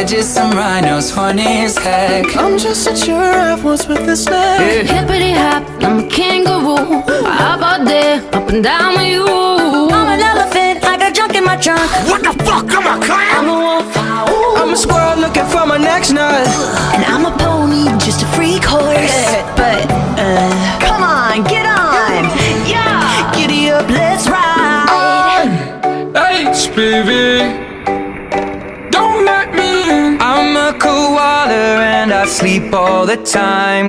just some rhinos, horny as heck. I'm just a giraffe, what's with this neck? Hippity hop, I'm a kangaroo. Hop out there, up and down with you. I'm an elephant, I got junk in my trunk. What the fuck, I'm a clown? I'm a wolf, I'm a squirrel looking for my next nut. And I'm a pony, just a freak horse. But, come on, get on. Yeah, giddy up, let's ride. H, baby, don't let me in. I'm a koala and I sleep all the time.